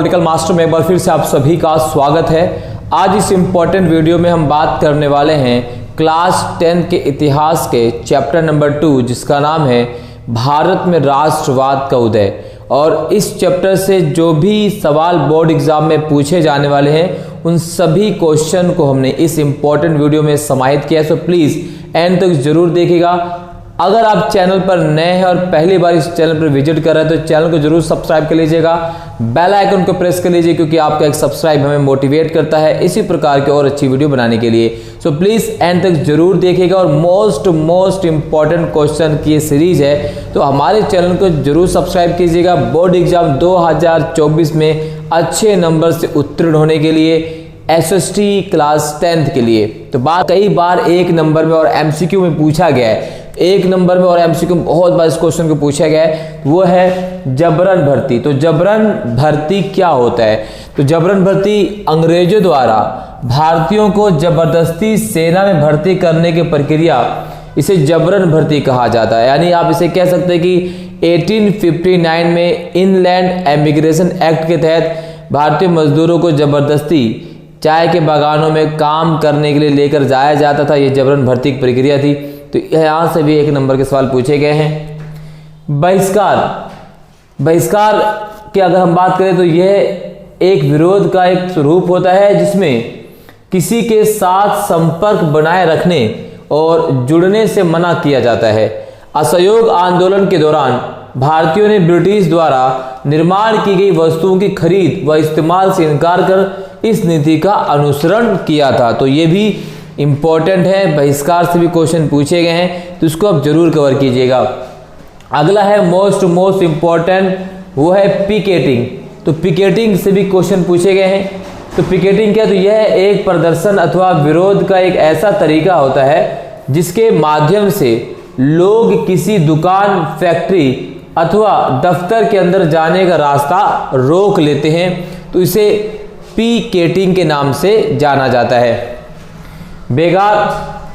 Political master में एक बार फिर से आप सभी का स्वागत है। आज इस इम्पोर्टेंट वीडियो में हम बात करने वाले हैं क्लास 10 के इतिहास के चैप्टर नंबर 2, जिसका नाम है भारत में राष्ट्रवाद का उदय। और इस चैप्टर से जो भी सवाल बोर्ड एग्जाम में पूछे जाने वाले हैं उन सभी क्वेश्चन को हमने इस इम्पोर्टेंट वीडियो में समाहित किया। सो प्लीज़ एंड तक जरूर देखिएगा। अगर आप चैनल पर नए हैं और पहली बार इस चैनल पर विजिट कर रहे हैं तो चैनल को जरूर सब्सक्राइब कर लीजिएगा, बेल आइकन को प्रेस कर लीजिए, क्योंकि आपका एक सब्सक्राइब हमें मोटिवेट करता है इसी प्रकार की और अच्छी वीडियो बनाने के लिए। सो प्लीज़ एंड तक जरूर देखिएगा। और मोस्ट इंपॉर्टेंट क्वेश्चन की ये सीरीज है, तो हमारे चैनल को जरूर सब्सक्राइब कीजिएगा बोर्ड एग्जाम 2024 में अच्छे नंबर से उत्तीर्ण होने के लिए, SST क्लास 10 के लिए। तो बात कई बार एक नंबर में और MCQ में पूछा गया है, एक नंबर में और MCQ में बहुत बार इस क्वेश्चन को पूछा गया है, वो है जबरन भर्ती। तो जबरन भर्ती क्या होता है? तो जबरन भर्ती अंग्रेजों द्वारा भारतीयों को जबरदस्ती सेना में भर्ती करने की प्रक्रिया, इसे जबरन भर्ती कहा जाता है। यानी आप इसे कह सकते हैं कि 1859 में इनलैंड एमिग्रेशन एक्ट के तहत भारतीय मजदूरों को जबरदस्ती चाय के बागानों में काम करने के लिए लेकर जाया जाता था। ये जबरन भर्ती की प्रक्रिया थी। तो यहाँ से भी एक नंबर के सवाल पूछे गए हैं। बहिष्कार की अगर हम बात करें तो यह एक विरोध का एक स्वरूप होता है जिसमें किसी के साथ संपर्क बनाए रखने और जुड़ने से मना किया जाता है। असहयोग आंदोलन के दौरान भारतीयों ने ब्रिटिश द्वारा निर्माण की गई वस्तुओं की खरीद व इस्तेमाल से इनकार कर इस नीति का अनुसरण किया था। तो ये भी इंपॉर्टेंट है, बहिष्कार से भी क्वेश्चन पूछे गए हैं, तो इसको आप जरूर कवर कीजिएगा। अगला है मोस्ट इंपॉर्टेंट, वो है पिकेटिंग। तो पिकेटिंग से भी क्वेश्चन पूछे गए हैं। तो पिकेटिंग क्या? तो यह एक प्रदर्शन अथवा विरोध का एक ऐसा तरीका होता है जिसके माध्यम से लोग किसी दुकान, फैक्ट्री अथवा दफ्तर के अंदर जाने का रास्ता रोक लेते हैं। तो इसे पिकेटिंग के नाम से जाना जाता है। बेगार,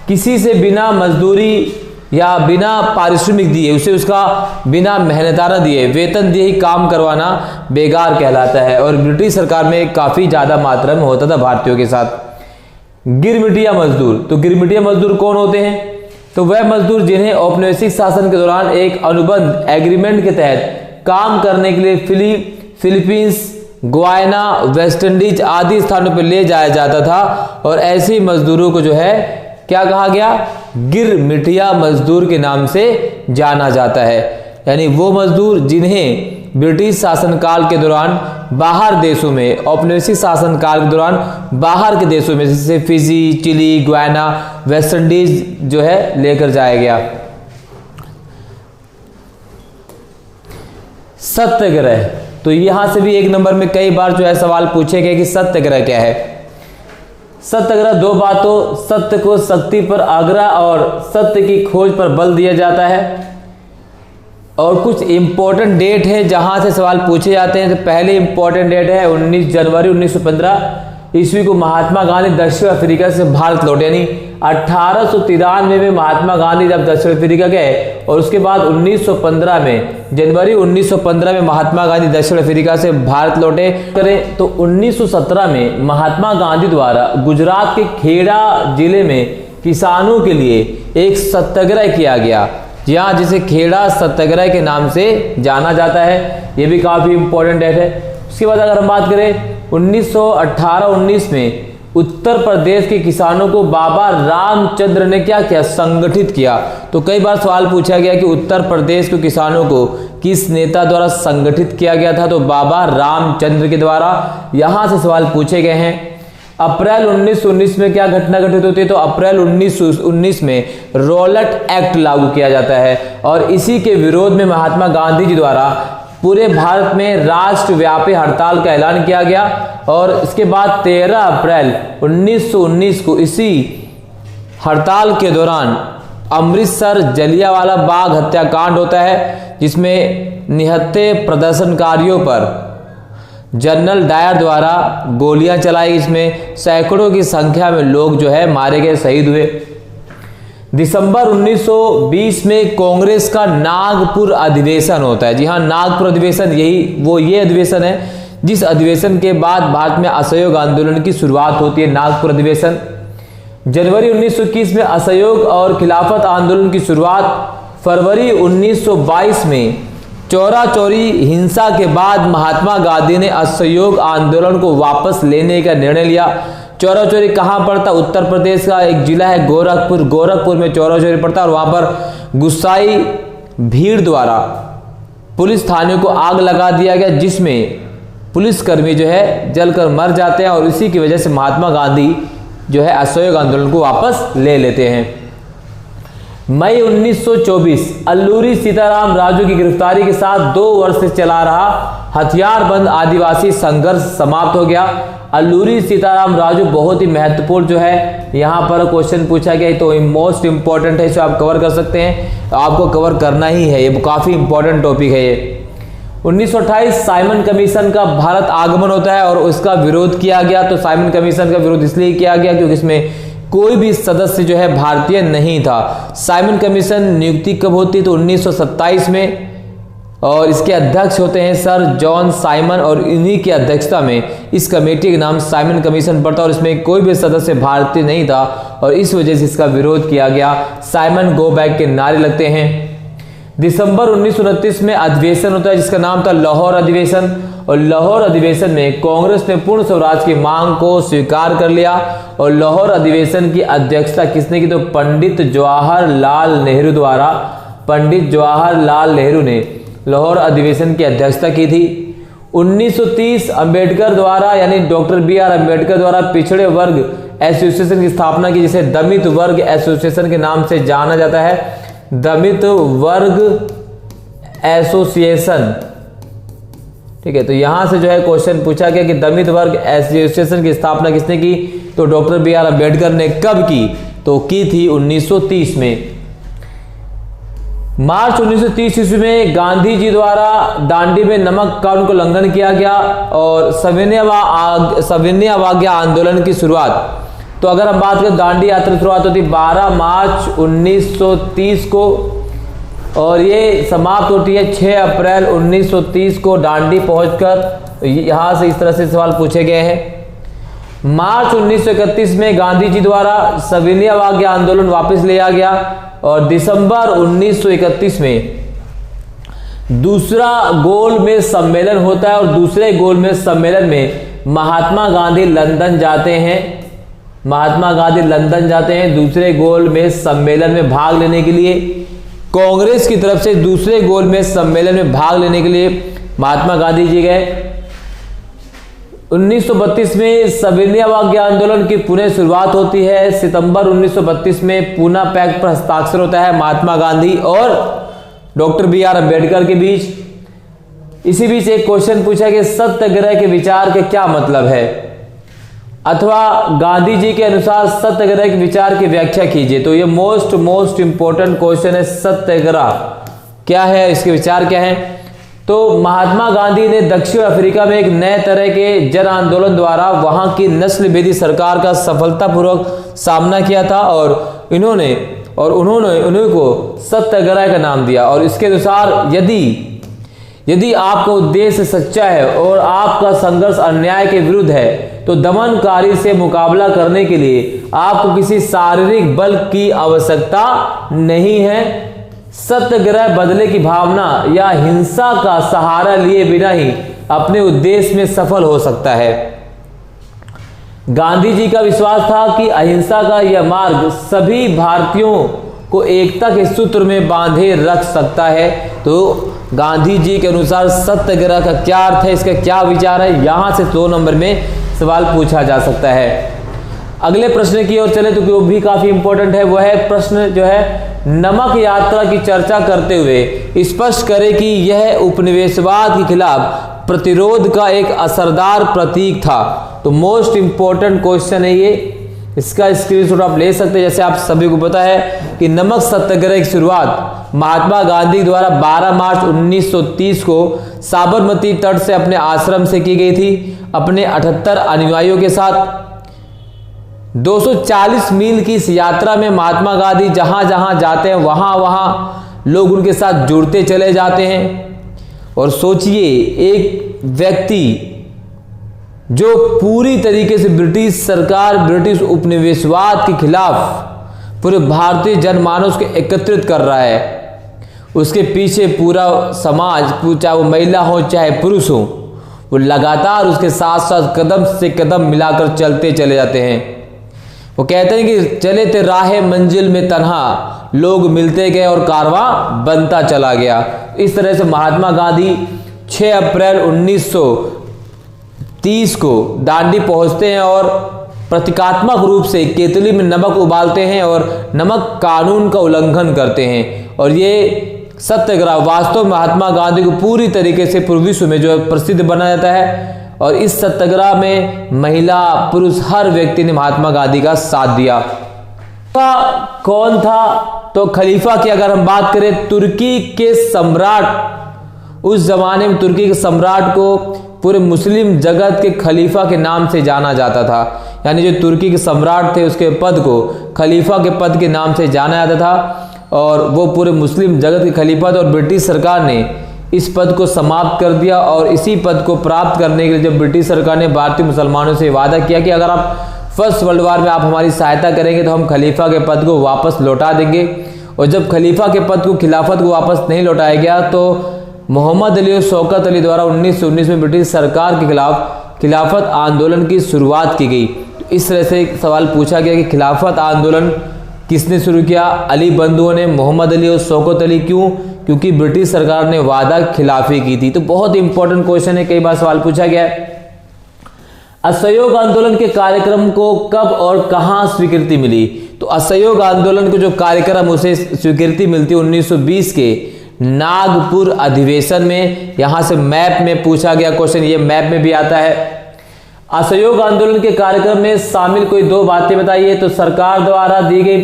किसी से बिना मजदूरी या बिना पारिश्रमिक दिए, उसे उसका बिना मेहनताना दिए, वेतन दिए ही काम करवाना बेगार कहलाता है। और ब्रिटिश सरकार में काफ़ी ज़्यादा मात्रा में होता था भारतीयों के साथ। गिरमिटिया मजदूर, तो गिरमिटिया मजदूर कौन होते हैं? तो वह मजदूर जिन्हें औपनिवेशिक शासन के दौरान एक अनुबंध एग्रीमेंट के तहत काम करने के लिए फिलीपींस, गुयाना, वेस्ट इंडीज आदि स्थानों पर ले जाया जाता था। और ऐसे मजदूरों को जो है क्या कहा गया? गिरमिटिया मजदूर के नाम से जाना जाता है। यानी वो मजदूर जिन्हें ब्रिटिश शासनकाल के दौरान बाहर देशों में, औपनिवेशिक शासनकाल के दौरान बाहर के देशों में जैसे Fiji, Chile, Guyana, West Indies जो है लेकर जाया गया। सत्याग्रह, तो यहां से भी एक नंबर में कई बार जो है सवाल पूछे गए कि सत्याग्रह क्या है। सत्याग्रह दो बातों, सत्य को शक्ति पर आग्रह और सत्य की खोज पर बल दिया जाता है। और कुछ इंपॉर्टेंट डेट है जहां से सवाल पूछे जाते हैं। तो पहले इंपॉर्टेंट डेट है 19 जनवरी 1915 ईस्वी को महात्मा गांधी दक्षिण अफ्रीका से भारत लौटे। यानी 1893 में महात्मा गांधी जब दक्षिण अफ्रीका गए और उसके बाद 1915 में, जनवरी 1915 में महात्मा गांधी दक्षिण अफ्रीका से भारत लौटे। करें तो 1917 में महात्मा गांधी द्वारा गुजरात के खेड़ा जिले में किसानों के लिए एक सत्याग्रह किया गया, जहाँ जिसे खेड़ा सत्याग्रह के नाम से जाना जाता है। यह भी काफी इंपॉर्टेंट डेट है। उसके बाद अगर हम बात करें 1918-19 में उत्तर प्रदेश के किसानों को बाबा रामचंद्र ने क्या किया? संगठित किया। तो कई बार सवाल पूछा गया कि उत्तर प्रदेश के किसानों को किस नेता द्वारा संगठित किया गया था? तो बाबा रामचंद्र के द्वारा। यहां से सवाल पूछे गए हैं। अप्रैल 1919 में क्या घटना घटित होती है? तो अप्रैल 1919 में रॉलेट एक्ट लागू किया जाता है और इसी के विरोध में महात्मा गांधी जी द्वारा पूरे भारत में राष्ट्रव्यापी हड़ताल का ऐलान किया गया। और इसके बाद 13 अप्रैल 1919 को इसी हड़ताल के दौरान अमृतसर जलियांवाला बाग हत्याकांड होता है, जिसमें निहत्थे प्रदर्शनकारियों पर जनरल डायर द्वारा गोलियां चलाई। इसमें सैकड़ों की संख्या में लोग जो है मारे गए, शहीद हुए। दिसंबर 1920 में कांग्रेस का नागपुर अधिवेशन होता है। जी हाँ, नागपुर अधिवेशन ये अधिवेशन है जिस अधिवेशन के बाद भारत में असहयोग आंदोलन की शुरुआत होती है? नागपुर अधिवेशन। जनवरी 1921 में असहयोग और खिलाफत आंदोलन की शुरुआत। फरवरी 1922 में चौरा चौरी हिंसा के बाद महात्मा गांधी ने असहयोग आंदोलन को वापस लेने का निर्णय लिया। चौरा चौरी कहाँ पड़ता? उत्तर प्रदेश का एक जिला है गोरखपुर। गोरखपुर में चौरा चौरी पड़ता है और वहां पर गुस्साई भीड़ द्वारा पुलिस थाने को आग लगा दिया गया, जिसमें पुलिसकर्मी जो है जलकर मर जाते हैं और इसी की वजह से महात्मा गांधी जो है असहयोग आंदोलन को वापस ले लेते हैं। मई 1924 अल्लूरी सीताराम राजू की गिरफ्तारी के साथ 2 वर्ष से चला रहा हथियारबंद आदिवासी संघर्ष समाप्त हो गया। अल्लूरी सीताराम राजू बहुत ही महत्वपूर्ण जो है यहाँ पर क्वेश्चन पूछा गया, तो मोस्ट इंपॉर्टेंट है, इसे आप कवर कर सकते हैं, आपको कवर करना ही है, ये काफी इंपॉर्टेंट टॉपिक है ये। 1928 साइमन कमीशन का भारत आगमन होता है और उसका विरोध किया गया। तो साइमन कमीशन का विरोध इसलिए किया गया क्योंकि इसमें कोई भी सदस्य जो है भारतीय नहीं था। साइमन कमीशन नियुक्ति कब होती है? तो 1927 में, और इसके अध्यक्ष होते हैं सर जॉन साइमन, और इन्हीं की अध्यक्षता में इस कमेटी का नाम साइमन कमीशन पड़ता और इसमें कोई भी सदस्य भारतीय नहीं था और इस वजह से इसका विरोध किया गया। साइमन गो बैक के नारे लगते हैं। दिसंबर 1929 में अधिवेशन होता है जिसका नाम था लाहौर अधिवेशन, और लाहौर अधिवेशन में कांग्रेस ने पूर्ण स्वराज की मांग को स्वीकार कर लिया। और लाहौर अधिवेशन की अध्यक्षता किसने की? तो पंडित जवाहरलाल नेहरू द्वारा। पंडित जवाहरलाल नेहरू ने लाहौर अधिवेशन की अध्यक्षता की थी। 1930 अंबेडकर द्वारा, यानी डॉक्टर BR अंबेडकर द्वारा पिछड़े वर्ग एसोसिएशन की स्थापना की, जिसे दलित वर्ग एसोसिएशन के नाम से जाना जाता है। दलित वर्ग एसोसिएशन, ठीक है। तो यहां से जो है क्वेश्चन पूछा गया कि दलित वर्ग एसोसिएशन की स्थापना किसने की? तो डॉक्टर BR अंबेडकर ने। कब की? तो की थी 1930 में। मार्च 1930 ईस्वी में गांधी जी द्वारा दांडी में नमक कानून का उल्लंघन किया गया और सविनय अवज्ञा आंदोलन की शुरुआत। तो अगर हम बात करें दांडी यात्रा की शुरुआत होती 12 मार्च 1930 को और ये समाप्त होती है 6 अप्रैल 1930 को दांडी पहुंचकर। यहां से इस तरह से सवाल पूछे गए हैं। मार्च 1931 में गांधी जी द्वारा सविनय अवज्ञा आंदोलन वापस लिया गया और दिसंबर 1931 में दूसरा गोलमेज सम्मेलन होता है और दूसरे गोलमेज सम्मेलन में महात्मा गांधी लंदन जाते हैं। महात्मा गांधी लंदन जाते हैं दूसरे गोलमेज सम्मेलन में भाग लेने के लिए। कांग्रेस की तरफ से दूसरे गोलमेज सम्मेलन में भाग लेने के लिए महात्मा गांधी जी गए। 1932 में सविनय अवज्ञा आंदोलन की पुनः शुरुआत होती है। सितंबर 1932 में पूना पैक्ट पर हस्ताक्षर होता है महात्मा गांधी और डॉक्टर BR अंबेडकर के बीच। इसी बीच एक क्वेश्चन पूछा कि सत्याग्रह के विचार के क्या मतलब है, अथवा गांधी जी के अनुसार सत्याग्रह के विचार की व्याख्या कीजिए। तो ये मोस्ट इंपॉर्टेंट क्वेश्चन है, सत्याग्रह क्या है, इसके विचार क्या है। तो महात्मा गांधी ने दक्षिण अफ्रीका में एक नए तरह के जन आंदोलन द्वारा वहां की नस्ल भेदी सरकार का सफलतापूर्वक सामना किया था और उन्होंने उन्हीं को सत्याग्रह का नाम दिया। और इसके अनुसार यदि आपका उद्देश्य सच्चा है और आपका संघर्ष अन्याय के विरुद्ध है तो दमनकारी से मुकाबला करने के लिए आपको किसी शारीरिक बल की आवश्यकता नहीं है। सत्याग्रह बदले की भावना या हिंसा का सहारा लिए बिना ही अपने उद्देश्य में सफल हो सकता है। गांधी जी का विश्वास था कि अहिंसा का यह मार्ग सभी भारतीयों को एकता के सूत्र में बांधे रख सकता है। तो गांधी जी के अनुसार सत्याग्रह का क्या अर्थ है, इसका क्या विचार है, यहां से 2 नंबर में सवाल पूछा जा सकता है। अगले प्रश्न की ओर चले तो वो भी काफी इंपॉर्टेंट है। वह है प्रश्न जो है नमक यात्रा की चर्चा करते हुए स्पष्ट करें कि यह उपनिवेशवाद के खिलाफ प्रतिरोध का एक असरदार प्रतीक था। तो मोस्ट इंपॉर्टेंट क्वेश्चन है ये, इसका स्क्रीनशॉट आप ले सकते हैं। जैसे आप सभी को पता है कि नमक सत्याग्रह की शुरुआत महात्मा गांधी द्वारा 12 मार्च 1930 को साबरमती तट से अपने आश्रम से की गई थी। अपने 78 अनुयायियों के साथ 240 मील की इस यात्रा में महात्मा गांधी जहां जहां जाते हैं वहां लोग उनके साथ जुड़ते चले जाते हैं। और सोचिए, एक व्यक्ति जो पूरी तरीके से ब्रिटिश सरकार, ब्रिटिश उपनिवेशवाद के खिलाफ पूरे भारतीय जनमानस को एकत्रित कर रहा है। उसके पीछे पूरा समाज, चाहे वो महिला हो चाहे पुरुष हो, वो लगातार उसके साथ साथ कदम से कदम मिलाकर चलते चले जाते हैं। वो कहते हैं कि चले थे राहे मंजिल में तन्हा, लोग मिलते गए और कारवां बनता चला गया। इस तरह से महात्मा गांधी 6 अप्रैल 1930 को दांडी पहुंचते हैं और प्रतीकात्मक रूप से केतली में नमक उबालते हैं और नमक कानून का उल्लंघन करते हैं। और ये सत्याग्रह वास्तव में महात्मा गांधी को पूरी तरीके से पूरे विश्व में जो है प्रसिद्ध बना जाता है। और इस सत्याग्रह में महिला पुरुष हर व्यक्ति ने महात्मा गांधी का साथ दिया। कौन था? तो खलीफा की अगर हम बात करें, तुर्की के सम्राट, उस जमाने में तुर्की के सम्राट को पूरे मुस्लिम जगत के खलीफा के नाम से जाना जाता था। यानी जो तुर्की के सम्राट थे उसके पद को खलीफा के पद के नाम से जाना जाता था और वो पूरे मुस्लिम जगत के खलीफा थे। और ब्रिटिश सरकार ने इस पद को समाप्त कर दिया और इसी पद को प्राप्त करने के लिए जब ब्रिटिश सरकार ने भारतीय मुसलमानों से वादा किया कि अगर आप फर्स्ट वर्ल्ड वॉर में आप हमारी सहायता करेंगे तो हम खलीफा के पद को वापस लौटा देंगे। और जब खलीफा के पद को, खिलाफत को वापस नहीं लौटाया गया तो मोहम्मद अली और शौकत अली द्वारा 1919 में ब्रिटिश सरकार के खिलाफ खिलाफत आंदोलन की शुरुआत की गई। इस तरह से सवाल पूछा गया कि खिलाफत आंदोलन किसने शुरू किया? अली बंधुओं ने, मोहम्मद अली और शौकत अली। क्यों? क्योंकि ब्रिटिश सरकार ने वादा खिलाफी की थी। तो बहुत इंपॉर्टेंट क्वेश्चन है, कई बार सवाल पूछा गया है। असहयोग आंदोलन के कार्यक्रम को कब और कहां स्वीकृति मिली? तो असहयोग आंदोलन को जो कार्यक्रम उसे स्वीकृति मिलती 1920 के नागपुर अधिवेशन में। यहां से मैप में पूछा गया क्वेश्चन, ये मैप में भी आता है। असहयोग आंदोलन के कार्यक्रम में शामिल कोई 2 बातें बताइए। तो सरकार द्वारा दी गई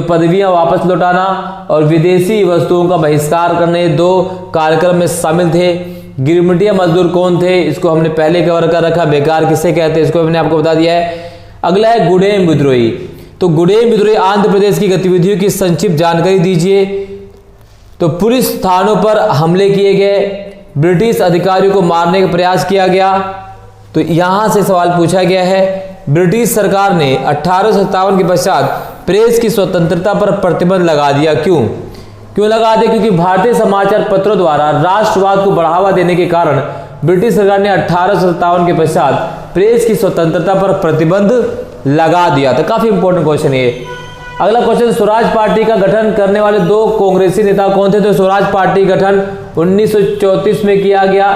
पदवियां वापस लौटाना और विदेशी वस्तुओं का बहिष्कार करने 2 कार्यक्रम में शामिल थे। गिरमिटिया मजदूर कौन थे? इसको हमने पहले कवर कर रखा। बेकार किसे कहते हैं इसको हमने आपको बता दिया है। अगला है गुडेम विद्रोही। तो गुडेम विद्रोही आंध्र प्रदेश की गतिविधियों की संक्षिप्त जानकारी दीजिए। तो पुलिस थानों पर हमले किए गए, ब्रिटिश अधिकारियों को मारने का प्रयास किया गया। तो यहां से सवाल पूछा गया है, ब्रिटिश सरकार ने 1857 के पश्चात प्रेस की स्वतंत्रता पर प्रतिबंध लगा दिया। क्यों लगा दिया? क्योंकि भारतीय समाचार पत्रों द्वारा राष्ट्रवाद को बढ़ावा देने के कारण ब्रिटिश सरकार ने 1857 के पश्चात प्रेस की स्वतंत्रता पर प्रतिबंध लगा दिया था। काफी इंपॉर्टेंट क्वेश्चन है। अगला क्वेश्चन, स्वराज पार्टी का गठन करने वाले 2 कांग्रेसी नेता कौन थे? तो स्वराज पार्टी गठन 1934 में किया गया।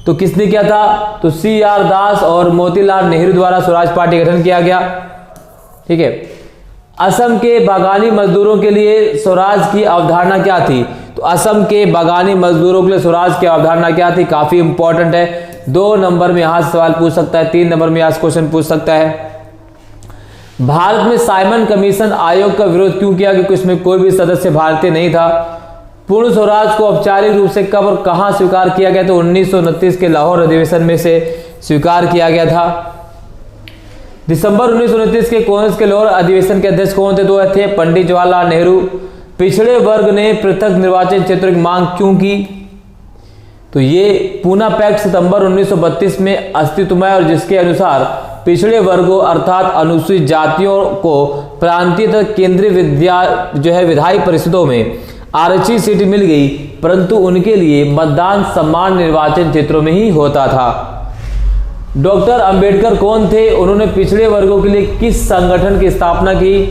तो किसने किया था? तो CR दास और मोतीलाल नेहरू द्वारा स्वराज पार्टी गठन किया गया। ठीक है। असम के बागानी मजदूरों के लिए स्वराज की अवधारणा क्या थी? तो असम के बागानी मजदूरों के लिए स्वराज की अवधारणा क्या थी? काफी इंपॉर्टेंट है। 2 नंबर में यहां से सवाल पूछ सकता है, 3 नंबर में यहां से क्वेश्चन पूछ सकता है। भारत में साइमन कमीशन आयोग का विरोध क्यों किया? क्योंकि इसमें कोई भी सदस्य भारतीय नहीं था। पूर्ण स्वराज को औपचारिक रूप से कब और कहां स्वीकार किया गया? तो 1929 के लाहौर अधिवेशन में से स्वीकार किया गया था। दिसंबर 1929 के कांग्रेस के लाहौर अधिवेशन के अध्यक्ष कौन थे? 2 थे, पंडित जवाहरलाल नेहरू। पिछड़े वर्ग ने पृथक निर्वाचन क्षेत्र की मांग क्यों की? तो ये पूना पैक्ट सितंबर 1932 में अस्तित्व में, और जिसके अनुसार पिछड़े वर्गों अर्थात अनुसूचित जातियों को प्रांतीय तथा केंद्रीय विधायी परिषदों में आरक्षित सीट मिल गई, परंतु उनके लिए मतदान समान निर्वाचन क्षेत्रों में ही होता था। डॉक्टर अंबेडकर कौन थे? उन्होंने पिछड़े वर्गों के लिए किस संगठन की स्थापना की?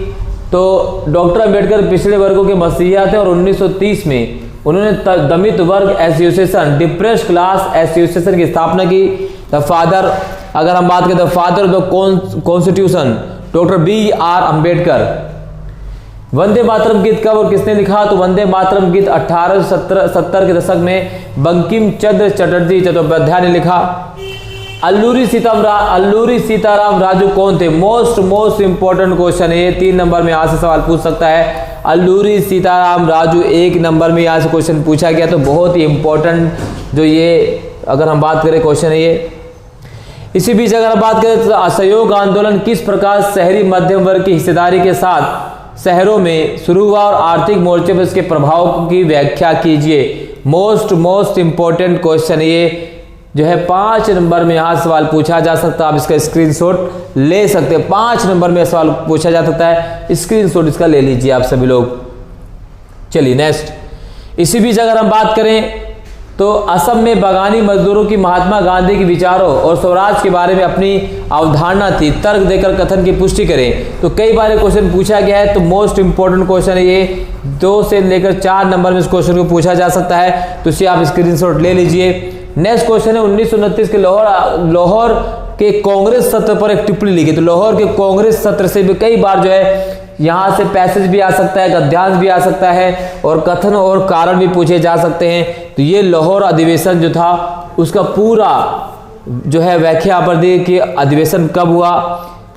तो डॉक्टर अंबेडकर पिछड़े वर्गों के मसीहा थे और 1930 में उन्होंने दलित वर्ग एसोसिएशन, डिप्रेस्ड क्लास एसोसिएशन की स्थापना की। द फादर, अगर हम बात करें the father of the constitution, doctor BR Ambedkar. Vande Mataram गीत कब और किसने लिखा? तो वंदे मातरम गीत 1870 के दशक में बंकिम चंद्र चटर्जी चट्टोपाध्याय ने लिखा। अल्लूरी सीताराम राजू कौन थे? मोस्ट इंपॉर्टेंट क्वेश्चन है ये, 3 नंबर में यहां से सवाल पूछ सकता है। अल्लूरी सीताराम राजू 1 नंबर में यहां से क्वेश्चन पूछा गया। तो बहुत ही इंपॉर्टेंट जो ये अगर हम बात करें क्वेश्चन है ये। इसी बीच अगर हम बात करें तो असहयोग आंदोलन किस प्रकार शहरी मध्यम वर्ग की हिस्सेदारी के साथ शहरों में शुरू हुआ और आर्थिक मोर्चे पर इसके प्रभाव की व्याख्या कीजिए। मोस्ट इंपॉर्टेंट क्वेश्चन ये। जो है 5 नंबर में यहाँ सवाल पूछा जा सकता है। आप इसका स्क्रीनशॉट ले सकते हैं। 5 नंबर में सवाल पूछा जा सकता है, स्क्रीनशॉट इसका ले लीजिए आप सभी लोग। चलिए नेक्स्ट, इसी बीच अगर हम बात करें तो असम में बागानी मजदूरों की महात्मा गांधी के विचारों और स्वराज के बारे में अपनी अवधारणा थी, तर्क देकर कथन की पुष्टि करें। तो कई बार क्वेश्चन पूछा गया है, तो मोस्ट इंपॉर्टेंट क्वेश्चन है ये। 2 से लेकर 4 नंबर में इस क्वेश्चन को पूछा जा सकता है, तो इसे आप स्क्रीनशॉट ले लीजिए। नेक्स्ट क्वेश्चन है 1929 के लाहौर के कांग्रेस सत्र पर एक टिप्पणी लिखी। तो लाहौर के कांग्रेस सत्र से भी कई बार जो है यहाँ से पैसेज भी आ सकता है, गद्यांश भी आ सकता है, और कथन और कारण भी पूछे जा सकते हैं। तो ये लाहौर अधिवेशन जो था उसका पूरा जो है व्याख्या पर दी कि अधिवेशन कब हुआ,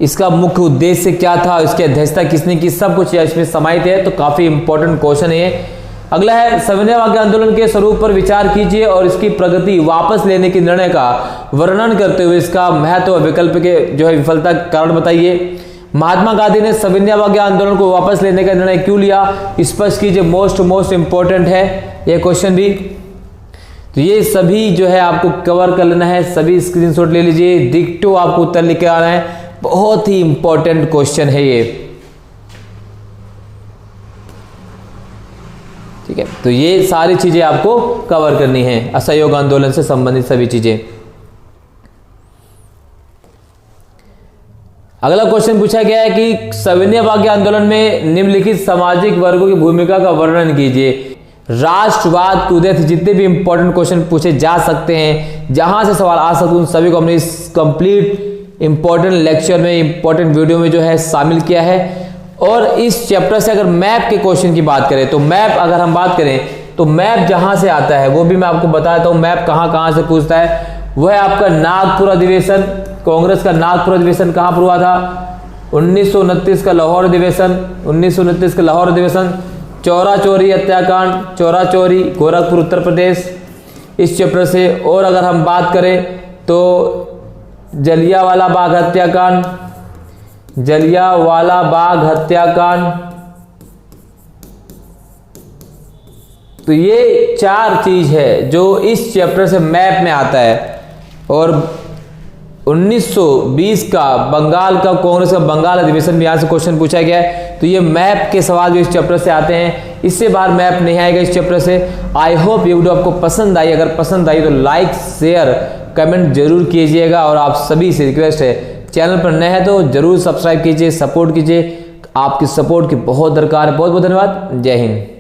इसका मुख्य उद्देश्य क्या था, इसकी अध्यक्षता किसने की, सब कुछ इसमें समाहित है। तो काफी इंपॉर्टेंट क्वेश्चन है। अगला है सविनय अवज्ञा आंदोलन के स्वरूप पर विचार कीजिए और इसकी प्रगति वापस लेने के निर्णय का वर्णन करते हुए इसका महत्व विकल्प के जो है विफलता कारण बताइए। महात्मा गांधी ने सविनय अवज्ञा आंदोलन को वापस लेने का निर्णय क्यों लिया, स्पष्ट कीजिए। मोस्ट इंपॉर्टेंट है यह क्वेश्चन भी। तो ये सभी जो है आपको कवर कर लेना है, सभी स्क्रीनशॉट ले लीजिए। डिक्टो आपको उत्तर लिख के आना है, बहुत ही इंपॉर्टेंट क्वेश्चन है ये। ठीक है, तो ये सारी चीजें आपको कवर करनी है, असहयोग आंदोलन से संबंधित सभी चीजें। अगला क्वेश्चन पूछा गया है कि सविनय अवज्ञा आंदोलन में निम्नलिखित सामाजिक वर्गों की भूमिका का वर्णन कीजिए। राष्ट्रवाद के उदय से जितने भी इंपॉर्टेंट क्वेश्चन पूछे जा सकते हैं, जहां से सवाल आ सकते उन सभी को हमने इस कंप्लीट इंपॉर्टेंट लेक्चर में, इंपॉर्टेंट वीडियो में जो है शामिल किया है। और इस चैप्टर से अगर मैप के क्वेश्चन की बात करें तो मैप अगर हम बात करें तो मैप जहां से आता है वो भी मैं आपको बता देता हूं। मैप कहां से पूछता है, वह है आपका नागपुर अधिवेशन। कांग्रेस का नागपुर अधिवेशन कहां पर हुआ था, 1929 का लाहौर अधिवेशन। 1929 का लाहौर अधिवेशन। चौरा चोरी हत्याकांड, चौरा चोरी गोरखपुर उत्तर प्रदेश, इस चैप्टर से। और अगर हम बात करें तो जलियांवाला बाग हत्याकांड, जलियांवाला बाग हत्याकांड। तो ये 4 चीज है जो इस चैप्टर से मैप में आता है। और 1920 का बंगाल का कांग्रेस का बंगाल अधिवेशन में यहाँ से क्वेश्चन पूछा गया है। तो ये मैप के सवाल जो इस चैप्टर से आते हैं, इससे बाहर मैप नहीं आएगा इस चैप्टर से। आई होप ये वीडियो आपको पसंद आई। अगर पसंद आई तो लाइक शेयर कमेंट जरूर कीजिएगा। और आप सभी से रिक्वेस्ट है, चैनल पर नए हैं तो जरूर सब्सक्राइब कीजिए, सपोर्ट कीजिए। आपकी सपोर्ट की बहुत दरकार है। बहुत बहुत धन्यवाद। जय हिंद।